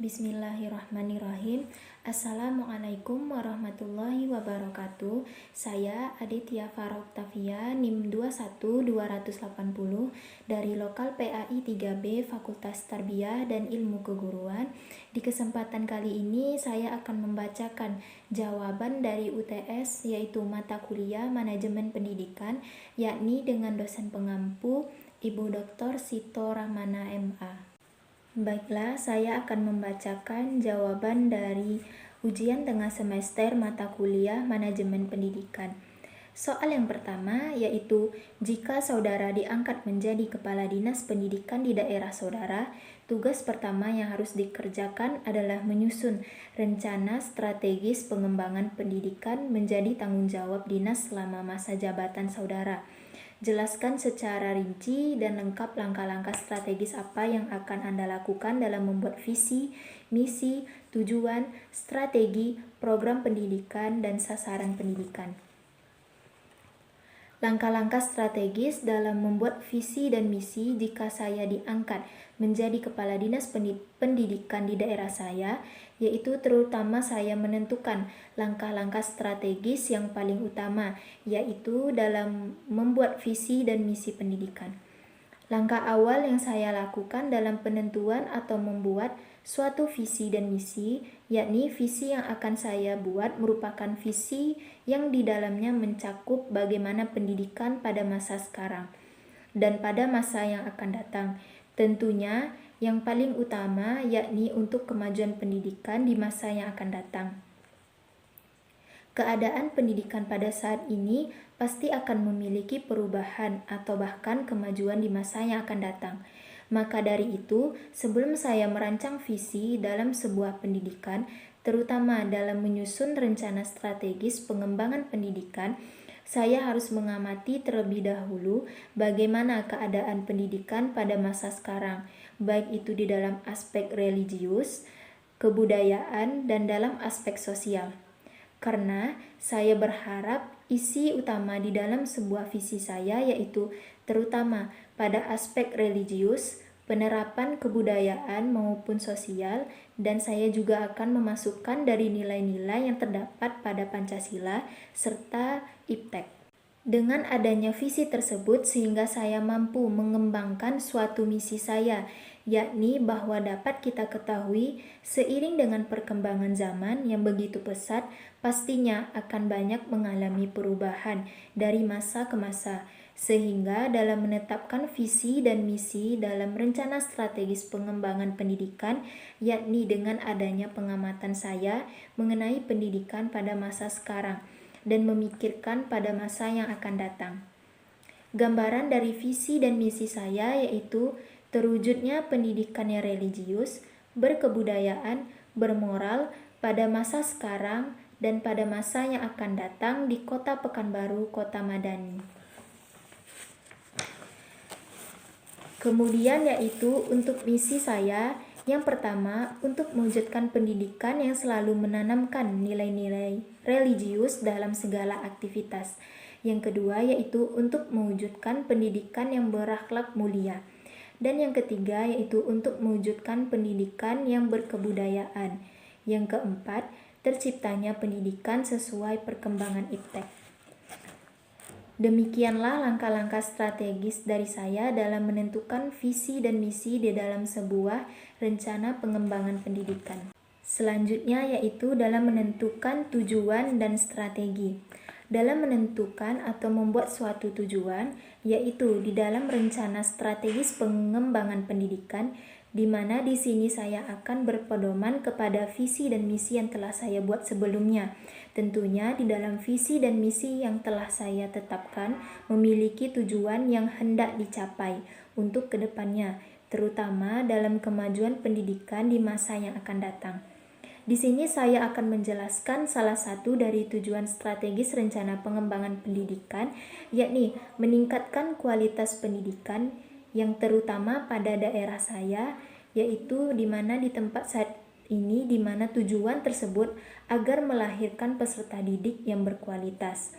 Bismillahirrahmanirrahim. Assalamualaikum warahmatullahi wabarakatuh. Saya Aditya Farah Oktavia, NIM 21280 dari Lokal PAI 3B Fakultas Tarbiyah dan Ilmu Keguruan. Di kesempatan kali ini saya akan membacakan jawaban dari UTS, yaitu mata kuliah Manajemen Pendidikan, yakni dengan dosen pengampu Ibu Dr. Sito Rahmana MA. Baiklah, saya akan membacakan jawaban dari ujian tengah semester mata kuliah Manajemen Pendidikan. Soal yang pertama yaitu, jika saudara diangkat menjadi Kepala Dinas Pendidikan di daerah saudara, tugas pertama yang harus dikerjakan adalah menyusun rencana strategis pengembangan pendidikan menjadi tanggung jawab dinas selama masa jabatan saudara. Jelaskan secara rinci dan lengkap langkah-langkah strategis apa yang akan Anda lakukan dalam membuat visi, misi, tujuan, strategi, program pendidikan, dan sasaran pendidikan. Langkah-langkah strategis dalam membuat visi dan misi jika saya diangkat menjadi Kepala Dinas Pendidikan di daerah saya, yaitu terutama saya menentukan langkah-langkah strategis yang paling utama, yaitu dalam membuat visi dan misi pendidikan. Langkah awal yang saya lakukan dalam penentuan atau membuat suatu visi dan misi, yakni visi yang akan saya buat merupakan visi yang di dalamnya mencakup bagaimana pendidikan pada masa sekarang dan pada masa yang akan datang. Tentunya yang paling utama yakni untuk kemajuan pendidikan di masa yang akan datang. Keadaan pendidikan pada saat ini pasti akan memiliki perubahan atau bahkan kemajuan di masa yang akan datang. Maka dari itu, sebelum saya merancang visi dalam sebuah pendidikan, terutama dalam menyusun rencana strategis pengembangan pendidikan, saya harus mengamati terlebih dahulu bagaimana keadaan pendidikan pada masa sekarang, baik itu di dalam aspek religius, kebudayaan, dan dalam aspek sosial. Karena saya berharap isi utama di dalam sebuah visi saya yaitu terutama pada aspek religius, penerapan kebudayaan maupun sosial, dan saya juga akan memasukkan dari nilai-nilai yang terdapat pada Pancasila serta IPTEK. Dengan adanya visi tersebut sehingga saya mampu mengembangkan suatu misi saya, yakni bahwa dapat kita ketahui seiring dengan perkembangan zaman yang begitu pesat, pastinya akan banyak mengalami perubahan dari masa ke masa, sehingga dalam menetapkan visi dan misi dalam rencana strategis pengembangan pendidikan, yakni dengan adanya pengamatan saya mengenai pendidikan pada masa sekarang, dan memikirkan pada masa yang akan datang. Gambaran dari visi dan misi saya yaitu terwujudnya pendidikan yang religius, berkebudayaan, bermoral pada masa sekarang dan pada masa yang akan datang di Kota Pekanbaru, Kota Madani. Kemudian yaitu untuk misi saya, yang pertama, untuk mewujudkan pendidikan yang selalu menanamkan nilai-nilai religius dalam segala aktivitas. Yang kedua, yaitu untuk mewujudkan pendidikan yang berakhlak mulia. Dan yang ketiga, yaitu untuk mewujudkan pendidikan yang berkebudayaan. Yang keempat, terciptanya pendidikan sesuai perkembangan IPTEK. Demikianlah langkah-langkah strategis dari saya dalam menentukan visi dan misi di dalam sebuah rencana pengembangan pendidikan. Selanjutnya yaitu dalam menentukan tujuan dan strategi. Dalam menentukan atau membuat suatu tujuan, yaitu di dalam rencana strategis pengembangan pendidikan, di mana di sini saya akan berpedoman kepada visi dan misi yang telah saya buat sebelumnya. Tentunya di dalam visi dan misi yang telah saya tetapkan memiliki tujuan yang hendak dicapai untuk kedepannya, terutama dalam kemajuan pendidikan di masa yang akan datang. Di sini saya akan menjelaskan salah satu dari tujuan strategis rencana pengembangan pendidikan, yakni meningkatkan kualitas pendidikan yang terutama pada daerah saya, yaitu di mana di tempat saat ini di mana tujuan tersebut agar melahirkan peserta didik yang berkualitas.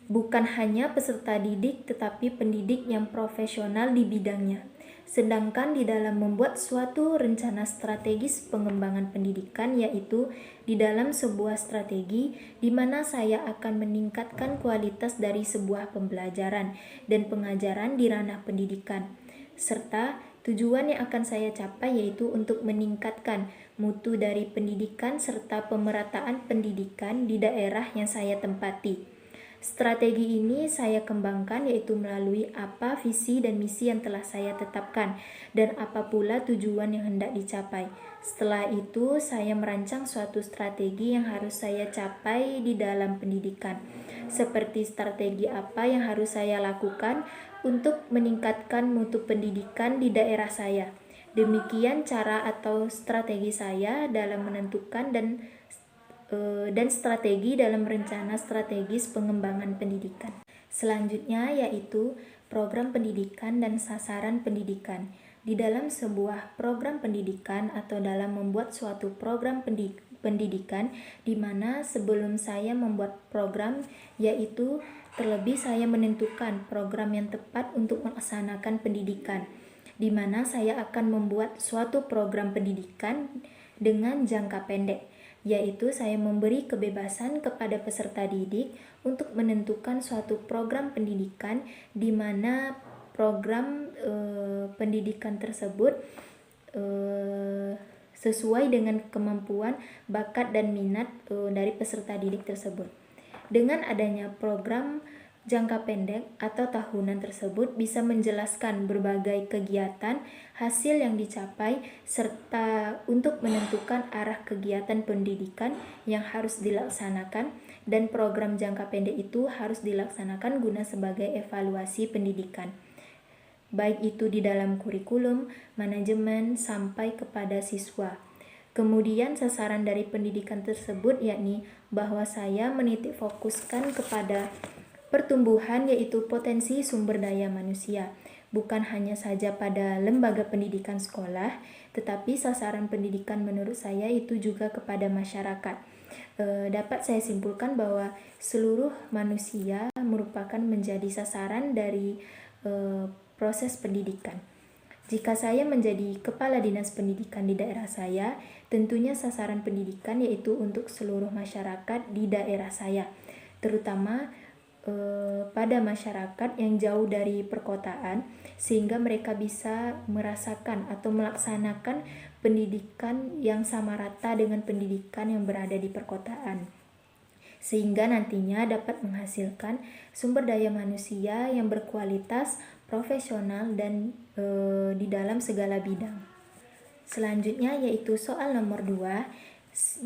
Bukan hanya peserta didik tetapi pendidik yang profesional di bidangnya. Sedangkan di dalam membuat suatu rencana strategis pengembangan pendidikan, yaitu di dalam sebuah strategi di mana saya akan meningkatkan kualitas dari sebuah pembelajaran dan pengajaran di ranah pendidikan, serta tujuan yang akan saya capai yaitu untuk meningkatkan mutu dari pendidikan serta pemerataan pendidikan di daerah yang saya tempati. Strategi ini saya kembangkan yaitu melalui apa visi dan misi yang telah saya tetapkan dan apa pula tujuan yang hendak dicapai. Setelah itu saya merancang suatu strategi yang harus saya capai di dalam pendidikan. Seperti strategi apa yang harus saya lakukan untuk meningkatkan mutu pendidikan di daerah saya. Demikian cara atau strategi saya dalam menentukan dan strategi dalam rencana strategis pengembangan pendidikan. Selanjutnya yaitu program pendidikan dan sasaran pendidikan. Di dalam sebuah program pendidikan atau dalam membuat suatu program pendidikan, di mana sebelum saya membuat program, yaitu terlebih saya menentukan program yang tepat untuk melaksanakan pendidikan, di mana saya akan membuat suatu program pendidikan dengan jangka pendek, yaitu saya memberi kebebasan kepada peserta didik untuk menentukan suatu program pendidikan di mana program pendidikan tersebut sesuai dengan kemampuan, bakat, dan minat dari peserta didik tersebut. Dengan adanya program jangka pendek atau tahunan tersebut bisa menjelaskan berbagai kegiatan, hasil yang dicapai, serta untuk menentukan arah kegiatan pendidikan yang harus dilaksanakan, dan program jangka pendek itu harus dilaksanakan guna sebagai evaluasi pendidikan, baik itu di dalam kurikulum, manajemen, sampai kepada siswa. Kemudian sasaran dari pendidikan tersebut yakni bahwa saya menitik fokuskan kepada pertumbuhan yaitu potensi sumber daya manusia, bukan hanya saja pada lembaga pendidikan sekolah, tetapi sasaran pendidikan menurut saya itu juga kepada masyarakat. Dapat saya simpulkan bahwa seluruh manusia merupakan menjadi sasaran dari proses pendidikan. Jika saya menjadi kepala dinas pendidikan di daerah saya, tentunya sasaran pendidikan yaitu untuk seluruh masyarakat di daerah saya, terutama pada masyarakat yang jauh dari perkotaan, sehingga mereka bisa merasakan atau melaksanakan pendidikan yang sama rata dengan pendidikan yang berada di perkotaan, sehingga nantinya dapat menghasilkan sumber daya manusia yang berkualitas, profesional, dan di dalam segala bidang. Selanjutnya yaitu soal nomor 2,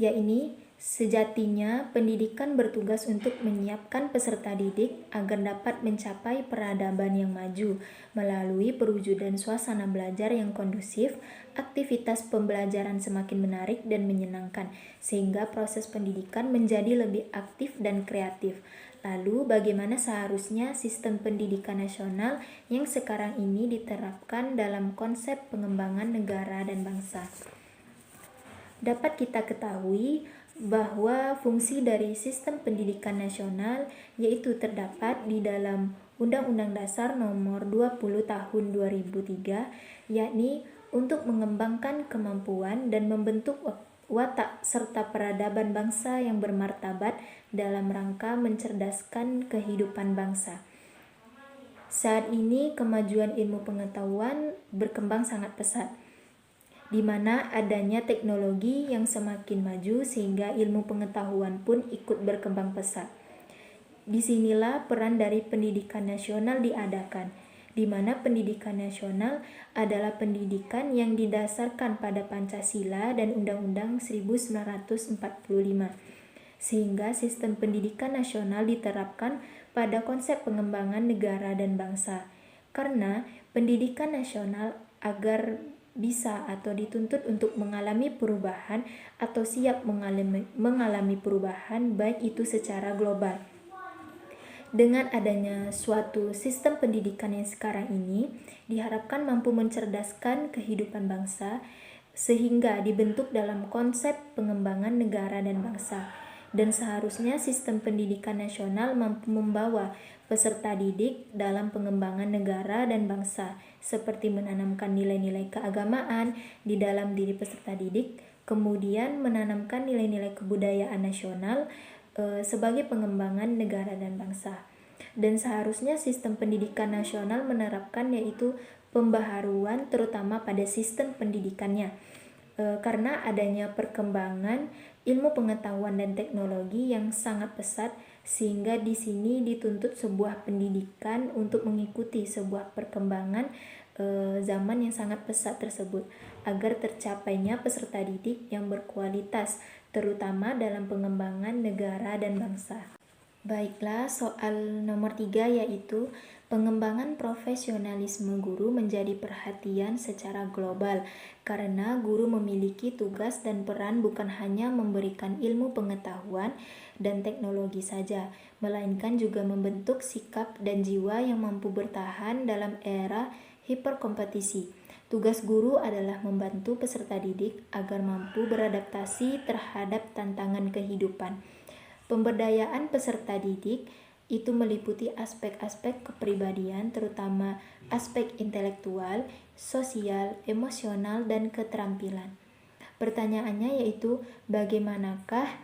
yaitu sejatinya pendidikan bertugas untuk menyiapkan peserta didik agar dapat mencapai peradaban yang maju melalui perwujudan suasana belajar yang kondusif, aktivitas pembelajaran semakin menarik dan menyenangkan, sehingga proses pendidikan menjadi lebih aktif dan kreatif. Lalu bagaimana seharusnya sistem pendidikan nasional yang sekarang ini diterapkan dalam konsep pengembangan negara dan bangsa? Dapat kita ketahui bahwa fungsi dari sistem pendidikan nasional yaitu terdapat di dalam Undang-Undang Dasar Nomor 20 Tahun 2003, yakni untuk mengembangkan kemampuan dan membentuk watak serta peradaban bangsa yang bermartabat dalam rangka mencerdaskan kehidupan bangsa. Saat ini kemajuan ilmu pengetahuan berkembang sangat pesat, di mana adanya teknologi yang semakin maju sehingga ilmu pengetahuan pun ikut berkembang pesat. Disinilah peran dari pendidikan nasional diadakan, di mana pendidikan nasional adalah pendidikan yang didasarkan pada Pancasila dan Undang-Undang 1945, sehingga sistem pendidikan nasional diterapkan pada konsep pengembangan negara dan bangsa. Karena pendidikan nasional agar bisa atau dituntut untuk mengalami perubahan atau siap mengalami perubahan baik itu secara global. Dengan adanya suatu sistem pendidikan yang sekarang ini diharapkan mampu mencerdaskan kehidupan bangsa sehingga dibentuk dalam konsep pengembangan negara dan bangsa, dan seharusnya sistem pendidikan nasional mampu membawa peserta didik dalam pengembangan negara dan bangsa, seperti menanamkan nilai-nilai keagamaan di dalam diri peserta didik, kemudian menanamkan nilai-nilai kebudayaan nasional sebagai pengembangan negara dan bangsa. Dan seharusnya sistem pendidikan nasional menerapkan yaitu pembaharuan terutama pada sistem pendidikannya, karena adanya perkembangan ilmu pengetahuan dan teknologi yang sangat pesat, sehingga di sini dituntut sebuah pendidikan untuk mengikuti sebuah perkembangan zaman yang sangat pesat tersebut, agar tercapainya peserta didik yang berkualitas, terutama dalam pengembangan negara dan bangsa. Baiklah, soal nomor 3 yaitu pengembangan profesionalisme guru menjadi perhatian secara global, karena guru memiliki tugas dan peran bukan hanya memberikan ilmu pengetahuan dan teknologi saja, melainkan juga membentuk sikap dan jiwa yang mampu bertahan dalam era hiperkompetisi. Tugas guru adalah membantu peserta didik agar mampu beradaptasi terhadap tantangan kehidupan. Pemberdayaan peserta didik itu meliputi aspek-aspek kepribadian, terutama aspek intelektual, sosial, emosional, dan keterampilan. Pertanyaannya yaitu, bagaimanakah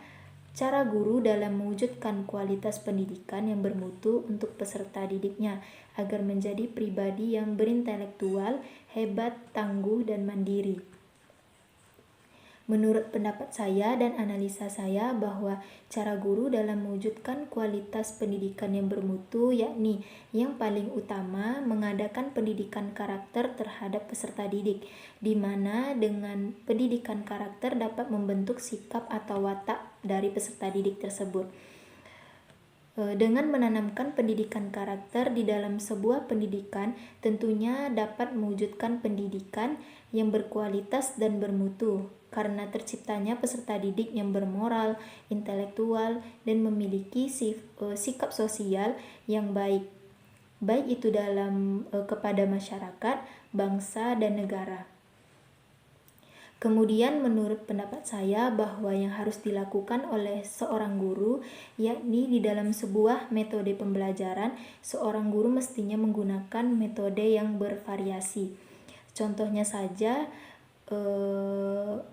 cara guru dalam mewujudkan kualitas pendidikan yang bermutu untuk peserta didiknya agar menjadi pribadi yang berintelektual, hebat, tangguh, dan mandiri? Menurut pendapat saya dan analisa saya bahwa cara guru dalam mewujudkan kualitas pendidikan yang bermutu yakni yang paling utama mengadakan pendidikan karakter terhadap peserta didik, di mana dengan pendidikan karakter dapat membentuk sikap atau watak dari peserta didik tersebut. Dengan menanamkan pendidikan karakter di dalam sebuah pendidikan, tentunya dapat mewujudkan pendidikan yang berkualitas dan bermutu, karena terciptanya peserta didik yang bermoral, intelektual, dan memiliki sikap sosial yang baik itu dalam kepada masyarakat, bangsa, dan negara. Kemudian menurut pendapat saya bahwa yang harus dilakukan oleh seorang guru yakni di dalam sebuah metode pembelajaran, seorang guru mestinya menggunakan metode yang bervariasi. Contohnya saja,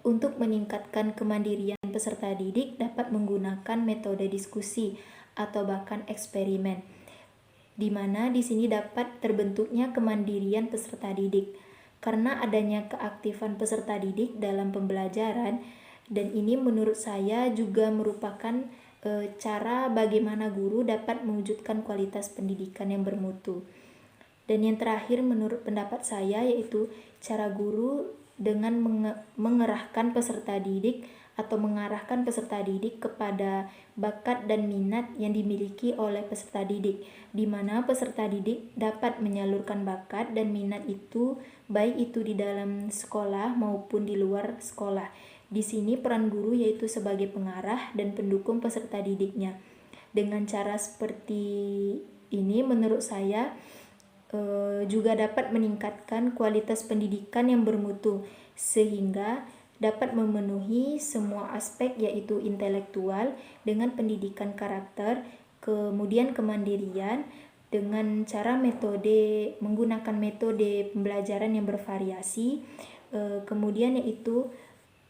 untuk meningkatkan kemandirian peserta didik dapat menggunakan metode diskusi atau bahkan eksperimen, di mana di sini dapat terbentuknya kemandirian peserta didik karena adanya keaktifan peserta didik dalam pembelajaran, dan ini menurut saya juga merupakan cara bagaimana guru dapat mewujudkan kualitas pendidikan yang bermutu. Dan yang terakhir menurut pendapat saya yaitu cara guru dengan mengerahkan peserta didik atau mengarahkan peserta didik kepada bakat dan minat yang dimiliki oleh peserta didik, di mana peserta didik dapat menyalurkan bakat dan minat itu baik itu di dalam sekolah maupun di luar sekolah. Di sini peran guru yaitu sebagai pengarah dan pendukung peserta didiknya. Dengan cara seperti ini menurut saya juga dapat meningkatkan kualitas pendidikan yang bermutu, sehingga dapat memenuhi semua aspek yaitu intelektual dengan pendidikan karakter, kemudian kemandirian dengan cara menggunakan metode pembelajaran yang bervariasi, kemudian yaitu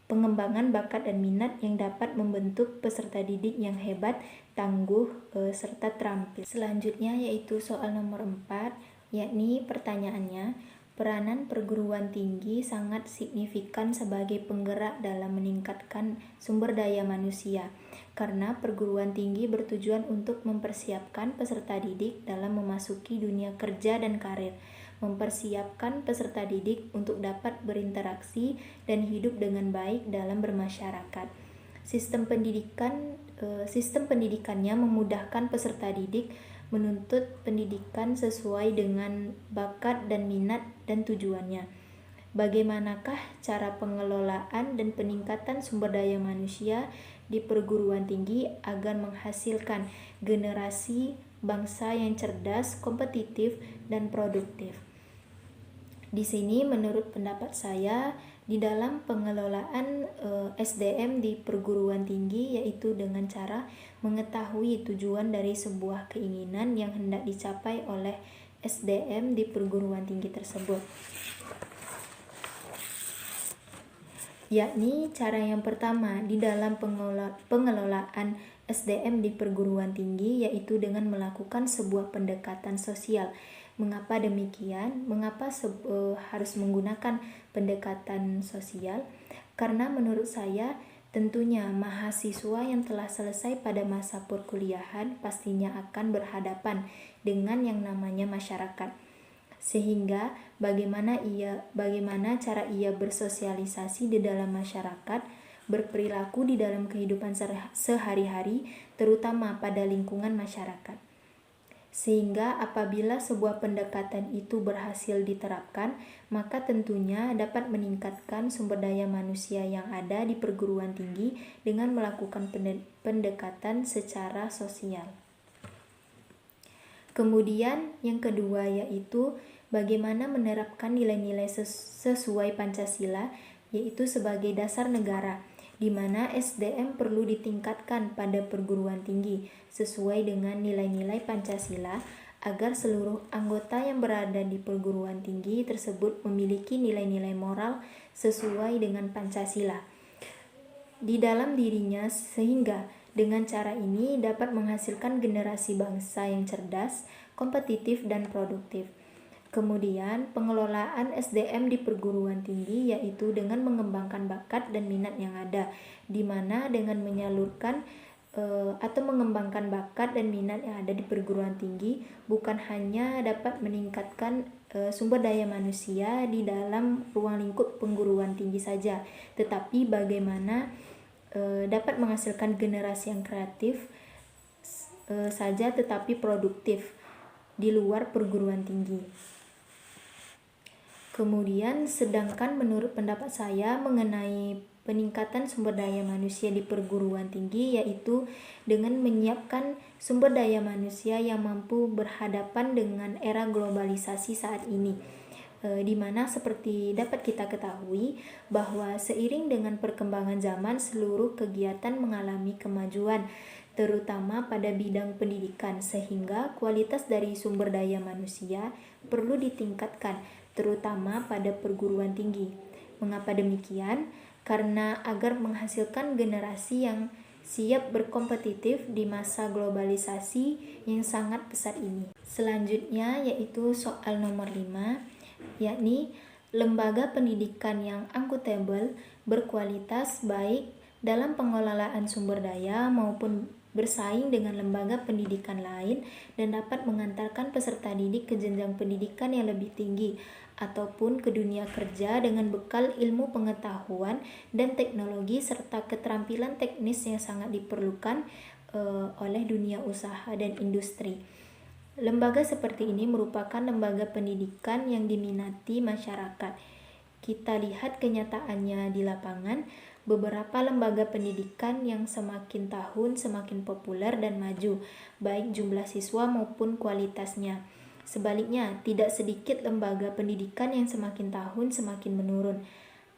pengembangan bakat dan minat yang dapat membentuk peserta didik yang hebat, tangguh, serta terampil. Selanjutnya yaitu soal nomor 4, yakni pertanyaannya, peranan perguruan tinggi sangat signifikan sebagai penggerak dalam meningkatkan sumber daya manusia, karena perguruan tinggi bertujuan untuk mempersiapkan peserta didik dalam memasuki dunia kerja dan karir, mempersiapkan peserta didik untuk dapat berinteraksi dan hidup dengan baik dalam bermasyarakat. Sistem pendidikannya memudahkan peserta didik menuntut pendidikan sesuai dengan bakat dan minat dan tujuannya. Bagaimanakah cara pengelolaan dan peningkatan sumber daya manusia di perguruan tinggi agar menghasilkan generasi bangsa yang cerdas, kompetitif, dan produktif? Di sini menurut pendapat saya di dalam pengelolaan SDM di perguruan tinggi, yaitu dengan cara mengetahui tujuan dari sebuah keinginan yang hendak dicapai oleh SDM di perguruan tinggi tersebut. Yakni cara yang pertama di dalam pengelolaan SDM di perguruan tinggi, yaitu dengan melakukan sebuah pendekatan sosial. Mengapa demikian? Mengapa harus menggunakan pendekatan sosial? Karena menurut saya tentunya mahasiswa yang telah selesai pada masa perkuliahan pastinya akan berhadapan dengan yang namanya masyarakat. Sehingga bagaimana cara ia bersosialisasi di dalam masyarakat, berperilaku di dalam kehidupan sehari-hari, terutama pada lingkungan masyarakat. Sehingga apabila sebuah pendekatan itu berhasil diterapkan, maka tentunya dapat meningkatkan sumber daya manusia yang ada di perguruan tinggi dengan melakukan pendekatan secara sosial. Kemudian yang kedua yaitu bagaimana menerapkan nilai-nilai sesuai Pancasila, yaitu sebagai dasar negara, di mana SDM perlu ditingkatkan pada perguruan tinggi sesuai dengan nilai-nilai Pancasila agar seluruh anggota yang berada di perguruan tinggi tersebut memiliki nilai-nilai moral sesuai dengan Pancasila di dalam dirinya, sehingga dengan cara ini dapat menghasilkan generasi bangsa yang cerdas, kompetitif, dan produktif. Kemudian, pengelolaan SDM di perguruan tinggi yaitu dengan mengembangkan bakat dan minat yang ada, di mana dengan menyalurkan atau mengembangkan bakat dan minat yang ada di perguruan tinggi bukan hanya dapat meningkatkan sumber daya manusia di dalam ruang lingkup perguruan tinggi saja, tetapi bagaimana dapat menghasilkan generasi yang kreatif saja tetapi produktif di luar perguruan tinggi. Kemudian, sedangkan menurut pendapat saya mengenai peningkatan sumber daya manusia di perguruan tinggi, yaitu dengan menyiapkan sumber daya manusia yang mampu berhadapan dengan era globalisasi saat ini, di mana seperti dapat kita ketahui bahwa seiring dengan perkembangan zaman seluruh kegiatan mengalami kemajuan, terutama pada bidang pendidikan, sehingga kualitas dari sumber daya manusia perlu ditingkatkan, terutama pada perguruan tinggi. Mengapa demikian? Karena agar menghasilkan generasi yang siap berkompetitif di masa globalisasi yang sangat pesat ini. Selanjutnya yaitu soal nomor 5, yakni lembaga pendidikan yang akuntabel, berkualitas baik dalam pengelolaan sumber daya maupun bersaing dengan lembaga pendidikan lain dan dapat mengantarkan peserta didik ke jenjang pendidikan yang lebih tinggi ataupun ke dunia kerja dengan bekal ilmu pengetahuan dan teknologi serta keterampilan teknis yang sangat diperlukan oleh dunia usaha dan industri. Lembaga seperti ini merupakan lembaga pendidikan yang diminati masyarakat. Kita lihat kenyataannya di lapangan, beberapa lembaga pendidikan yang semakin tahun semakin populer dan maju, baik jumlah siswa maupun kualitasnya. Sebaliknya, tidak sedikit lembaga pendidikan yang semakin tahun semakin menurun.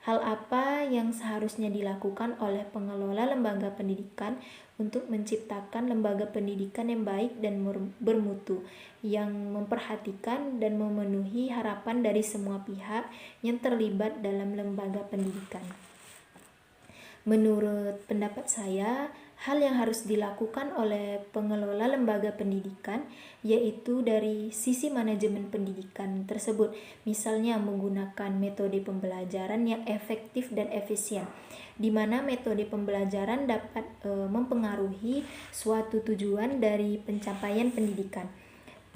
Hal apa yang seharusnya dilakukan oleh pengelola lembaga pendidikan untuk menciptakan lembaga pendidikan yang baik dan bermutu, yang memperhatikan dan memenuhi harapan dari semua pihak yang terlibat dalam lembaga pendidikan? Menurut pendapat saya, hal yang harus dilakukan oleh pengelola lembaga pendidikan yaitu dari sisi manajemen pendidikan tersebut, misalnya menggunakan metode pembelajaran yang efektif dan efisien, di mana metode pembelajaran dapat mempengaruhi suatu tujuan dari pencapaian pendidikan.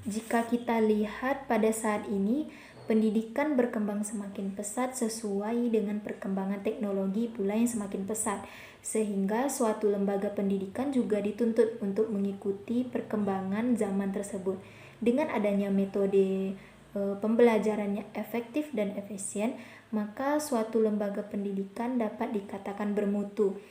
Jika kita lihat pada saat ini, pendidikan berkembang semakin pesat sesuai dengan perkembangan teknologi pula yang semakin pesat, sehingga suatu lembaga pendidikan juga dituntut untuk mengikuti perkembangan zaman tersebut. Dengan adanya metode pembelajaran yang efektif dan efisien, maka suatu lembaga pendidikan dapat dikatakan bermutu.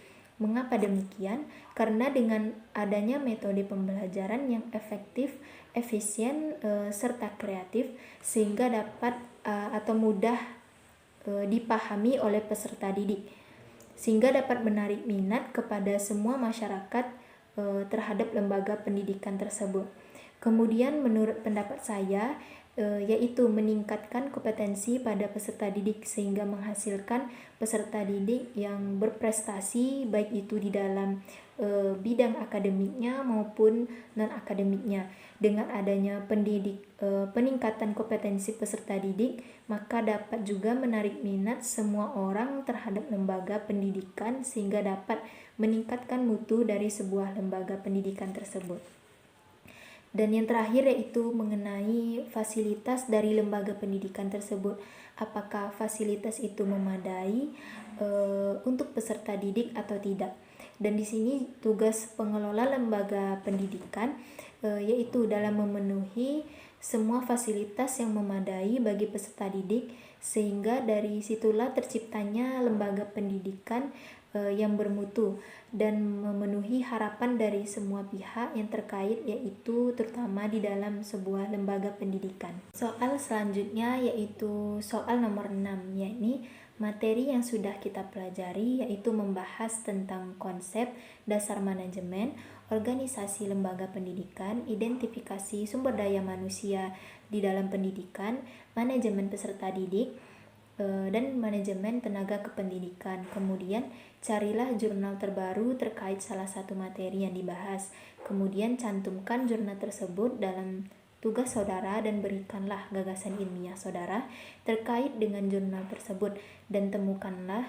Mengapa demikian? Karena dengan adanya metode pembelajaran yang efektif, efisien, serta kreatif, sehingga dapat atau mudah dipahami oleh peserta didik, sehingga dapat menarik minat kepada semua masyarakat terhadap lembaga pendidikan tersebut. Kemudian menurut pendapat saya, yaitu meningkatkan kompetensi pada peserta didik sehingga menghasilkan peserta didik yang berprestasi, baik itu di dalam bidang akademiknya maupun non-akademiknya. Dengan adanya peningkatan kompetensi peserta didik, maka dapat juga menarik minat semua orang terhadap lembaga pendidikan sehingga dapat meningkatkan mutu dari sebuah lembaga pendidikan tersebut. Dan yang terakhir yaitu mengenai fasilitas dari lembaga pendidikan tersebut. Apakah fasilitas itu memadai untuk peserta didik atau tidak? Dan di sini tugas pengelola lembaga pendidikan yaitu dalam memenuhi semua fasilitas yang memadai bagi peserta didik, sehingga dari situlah terciptanya lembaga pendidikan yang bermutu dan memenuhi harapan dari semua pihak yang terkait, yaitu terutama di dalam sebuah lembaga pendidikan. Soal selanjutnya yaitu soal nomor 6, yakni materi yang sudah kita pelajari, yaitu membahas tentang konsep, dasar manajemen, organisasi lembaga pendidikan, identifikasi sumber daya manusia di dalam pendidikan, manajemen peserta didik, dan manajemen tenaga kependidikan. Kemudian carilah jurnal terbaru terkait salah satu materi yang dibahas. Kemudian cantumkan jurnal tersebut dalam tugas saudara dan berikanlah gagasan ilmiah saudara terkait dengan jurnal tersebut, dan temukanlah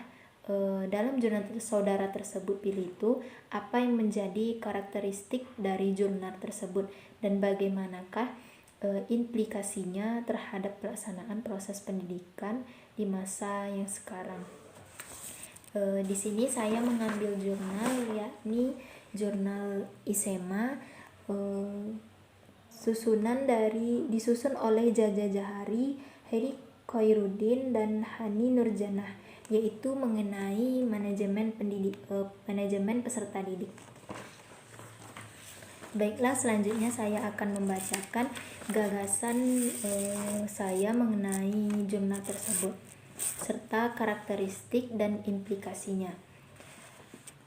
dalam jurnal saudara tersebut pilih itu apa yang menjadi karakteristik dari jurnal tersebut dan bagaimanakah implikasinya terhadap pelaksanaan proses pendidikan di masa yang sekarang. Di sini saya mengambil jurnal, yakni jurnal ISEMA, disusun oleh Jaja Jahari, Heri Khairuddin, dan Hani Nurjanah, yaitu mengenai manajemen peserta didik. Baiklah, selanjutnya saya akan membacakan gagasan saya mengenai jurnal tersebut serta karakteristik dan implikasinya.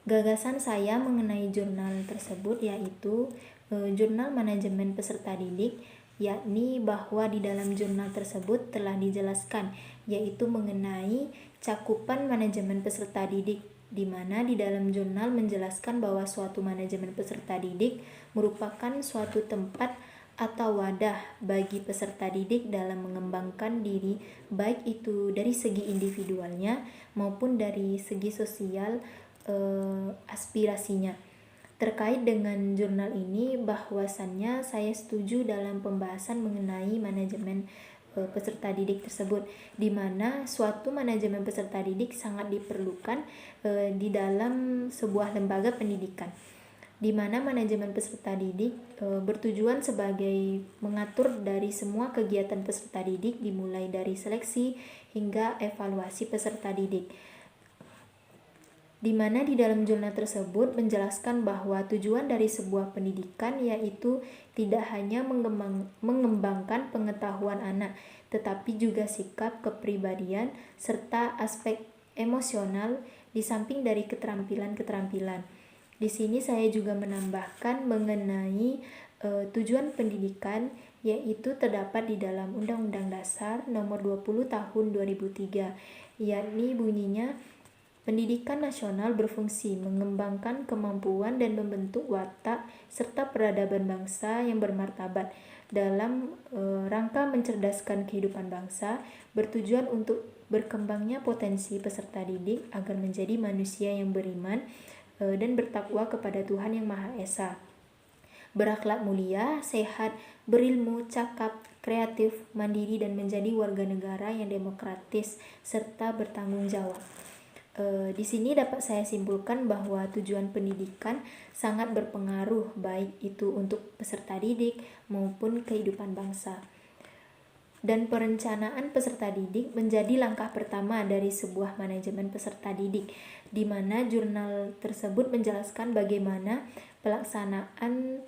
Gagasan saya mengenai jurnal tersebut yaitu jurnal manajemen peserta didik, yakni bahwa di dalam jurnal tersebut telah dijelaskan yaitu mengenai cakupan manajemen peserta didik, di mana di dalam jurnal menjelaskan bahwa suatu manajemen peserta didik merupakan suatu tempat atau wadah bagi peserta didik dalam mengembangkan diri, baik itu dari segi individualnya maupun dari segi sosial aspirasinya. Terkait dengan jurnal ini, bahwasannya saya setuju dalam pembahasan mengenai manajemen peserta didik tersebut, di mana suatu manajemen peserta didik sangat diperlukan di dalam sebuah lembaga pendidikan, di mana manajemen peserta didik bertujuan sebagai mengatur dari semua kegiatan peserta didik, dimulai dari seleksi hingga evaluasi peserta didik, di mana di dalam jurnal tersebut menjelaskan bahwa tujuan dari sebuah pendidikan yaitu tidak hanya mengembangkan pengetahuan anak, tetapi juga sikap, kepribadian, serta aspek emosional di samping dari keterampilan-keterampilan. Di sini saya juga menambahkan mengenai tujuan pendidikan, yaitu terdapat di dalam Undang-Undang Dasar Nomor 20 Tahun 2003, yakni bunyinya, pendidikan nasional berfungsi mengembangkan kemampuan dan membentuk watak serta peradaban bangsa yang bermartabat dalam rangka mencerdaskan kehidupan bangsa, bertujuan untuk berkembangnya potensi peserta didik agar menjadi manusia yang beriman dan bertakwa kepada Tuhan Yang Maha Esa, berakhlak mulia, sehat, berilmu, cakap, kreatif, mandiri, dan menjadi warga negara yang demokratis serta bertanggung jawab. Di sini dapat saya simpulkan bahwa tujuan pendidikan sangat berpengaruh baik itu untuk peserta didik maupun kehidupan bangsa. Dan perencanaan peserta didik menjadi langkah pertama dari sebuah manajemen peserta didik, di mana jurnal tersebut menjelaskan bagaimana pelaksanaan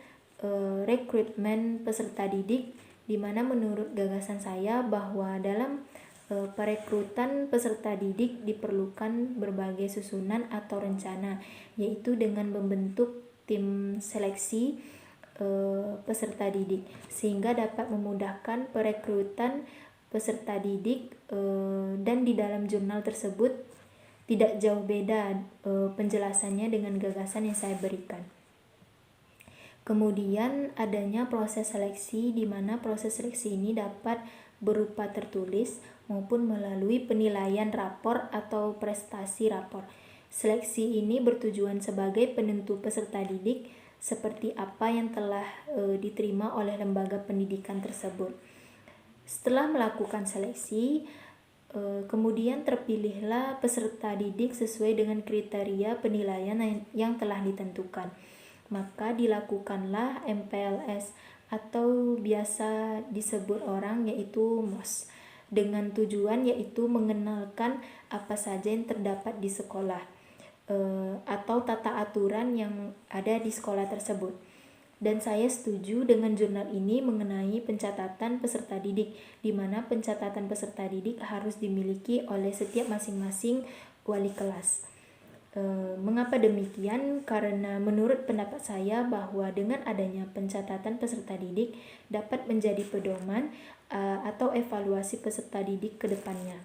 rekrutmen peserta didik di mana menurut gagasan saya bahwa dalam perekrutan peserta didik diperlukan berbagai susunan atau rencana, yaitu dengan membentuk tim seleksi peserta didik sehingga dapat memudahkan perekrutan peserta didik, dan di dalam jurnal tersebut tidak jauh beda penjelasannya dengan gagasan yang saya berikan. Kemudian adanya proses seleksi, di mana proses seleksi ini dapat berupa tertulis maupun melalui penilaian rapor atau prestasi rapor. Seleksi ini bertujuan sebagai penentu peserta didik seperti apa yang telah diterima oleh lembaga pendidikan tersebut. Setelah melakukan seleksi, kemudian terpilihlah peserta didik sesuai dengan kriteria penilaian yang telah ditentukan. Maka dilakukanlah MPLS atau biasa disebut orang yaitu MOS, dengan tujuan yaitu mengenalkan apa saja yang terdapat di sekolah atau tata aturan yang ada di sekolah tersebut. Dan saya setuju dengan jurnal ini mengenai pencatatan peserta didik, di mana pencatatan peserta didik harus dimiliki oleh setiap masing-masing wali kelas. Mengapa demikian? Karena menurut pendapat saya bahwa dengan adanya pencatatan peserta didik dapat menjadi pedoman atau evaluasi peserta didik ke depannya.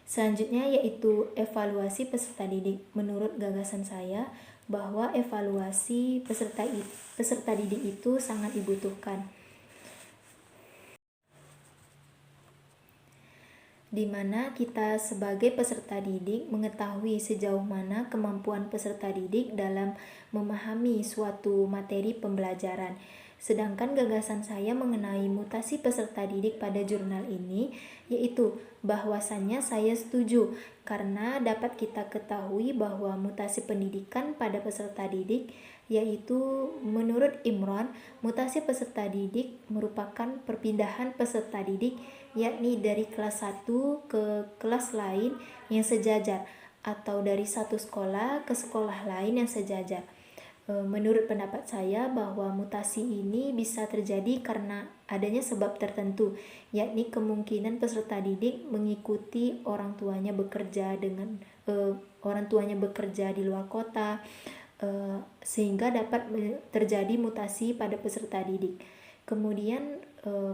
Selanjutnya yaitu evaluasi peserta didik. Menurut gagasan saya bahwa evaluasi peserta didik itu sangat dibutuhkan, di mana kita sebagai peserta didik mengetahui sejauh mana kemampuan peserta didik dalam memahami suatu materi pembelajaran. Sedangkan gagasan saya mengenai mutasi peserta didik pada jurnal ini yaitu bahwasannya saya setuju, karena dapat kita ketahui bahwa mutasi pendidikan pada peserta didik yaitu menurut Imron, mutasi peserta didik merupakan perpindahan peserta didik yakni dari kelas 1 ke kelas lain yang sejajar atau dari satu sekolah ke sekolah lain yang sejajar. Menurut pendapat saya bahwa mutasi ini bisa terjadi karena adanya sebab tertentu, yakni kemungkinan peserta didik mengikuti orang tuanya bekerja di luar kota, sehingga dapat terjadi mutasi pada peserta didik. Kemudian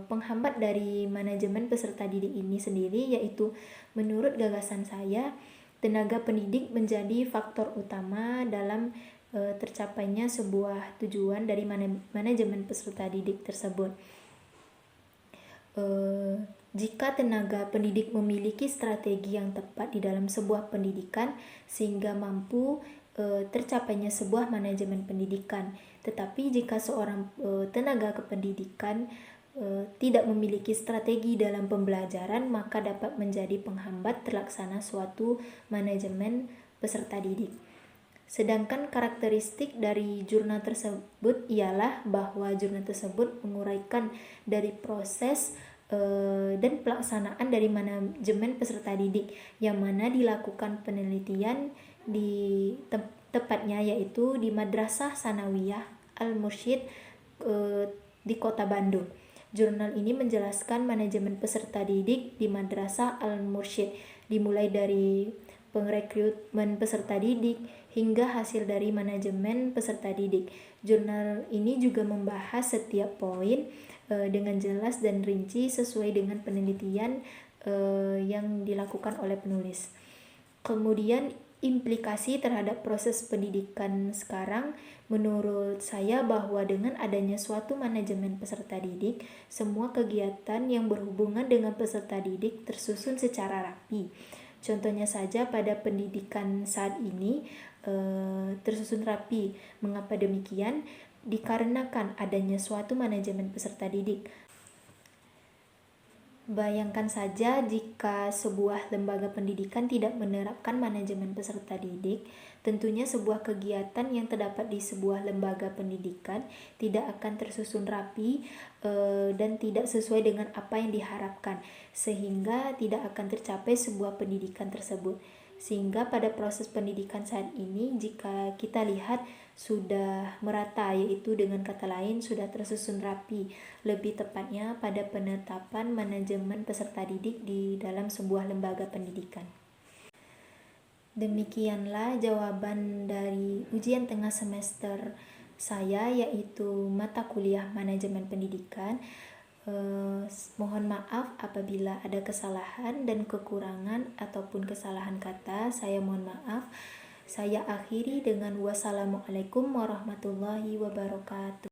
penghambat dari manajemen peserta didik ini sendiri yaitu menurut gagasan saya tenaga pendidik menjadi faktor utama dalam tercapainya sebuah tujuan dari manajemen peserta didik tersebut. Jika tenaga pendidik memiliki strategi yang tepat di dalam sebuah pendidikan sehingga mampu tercapainya sebuah manajemen pendidikan. Tetapi jika seorang tenaga kependidikan tidak memiliki strategi dalam pembelajaran, maka dapat menjadi penghambat terlaksana suatu manajemen peserta didik. Sedangkan karakteristik dari jurnal tersebut ialah bahwa jurnal tersebut menguraikan dari proses dan pelaksanaan dari manajemen peserta didik yang mana dilakukan penelitian di tepatnya yaitu di Madrasah Sanawiyah Al-Mursyid di Kota Bandung. Jurnal ini menjelaskan manajemen peserta didik di Madrasah Al-Mursyid dimulai dari pengrekrutmen peserta didik hingga hasil dari manajemen peserta didik. Jurnal ini juga membahas setiap poin dengan jelas dan rinci sesuai dengan penelitian yang dilakukan oleh penulis. Kemudian implikasi terhadap proses pendidikan sekarang, menurut saya bahwa dengan adanya suatu manajemen peserta didik, semua kegiatan yang berhubungan dengan peserta didik tersusun secara rapi. Contohnya saja pada pendidikan saat ini tersusun rapi. Mengapa demikian? Dikarenakan adanya suatu manajemen peserta didik. Bayangkan saja jika sebuah lembaga pendidikan tidak menerapkan manajemen peserta didik, tentunya sebuah kegiatan yang terdapat di sebuah lembaga pendidikan tidak akan tersusun rapi dan tidak sesuai dengan apa yang diharapkan, sehingga tidak akan tercapai sebuah pendidikan tersebut. Sehingga pada proses pendidikan saat ini, jika kita lihat sudah merata, yaitu dengan kata lain sudah tersusun rapi, lebih tepatnya pada penetapan manajemen peserta didik di dalam sebuah lembaga pendidikan. Demikianlah jawaban dari ujian tengah semester saya, yaitu mata kuliah manajemen pendidikan. Mohon maaf apabila ada kesalahan dan kekurangan ataupun kesalahan kata, saya mohon maaf. Saya akhiri dengan wassalamualaikum warahmatullahi wabarakatuh.